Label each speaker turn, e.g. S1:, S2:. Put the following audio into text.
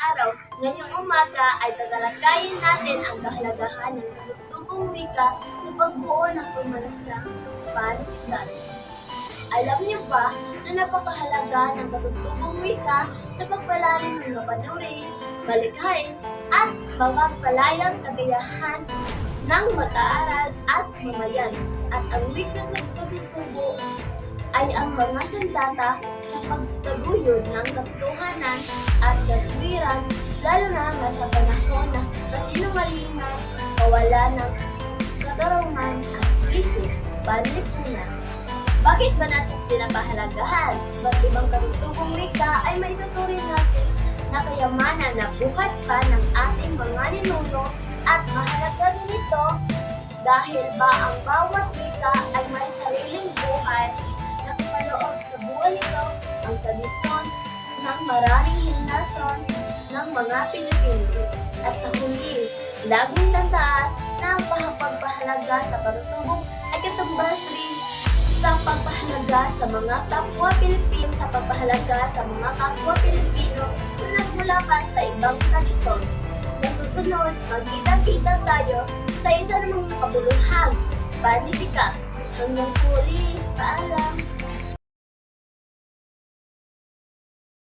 S1: araw, ngayong umaga ay tatalakayin natin ang kahalagahan ng katutubong wika sa pagbuo ng pambansang panitikan. Alam niyo ba na napakahalaga ng katutubong wika sa pagpalalim ng mapanuri, malikhain, at mapagpalayang kagayahan ng mag-aaral at mamayan. At ang wikang katutubo ay ang mga sandata sa pagtaguyod ng katotohanan at katwiran, lalo na nasa panahon na kasinungalingan, kawalan ng katarungan at krisis, panlipunan. Bakit ba natin pinapahalagahan? Ba't ibang katutubong wika ay may tuturing natin na kayamanan na buhat pa ng ating mga ninuno at mahalaga din ito dahil ba ang bawat wika ay may sariling buhay na kapaloob sa buhay nito ang tradisyon ng maraming henerasyon ng mga Pilipino. At sa huli, laging tandaan na ang pagpahalaga sa katutubong ay katumbas rin sa pagpahalaga sa mga kapwa Pilipino, sa pagpahalaga sa mga kapwa Pilipino na nagmula pa sa ibang tradisyon. Sa susunod, magkita-kita tayo sa isa namang makabuluhang panitikan. Hanggang huli, paalam!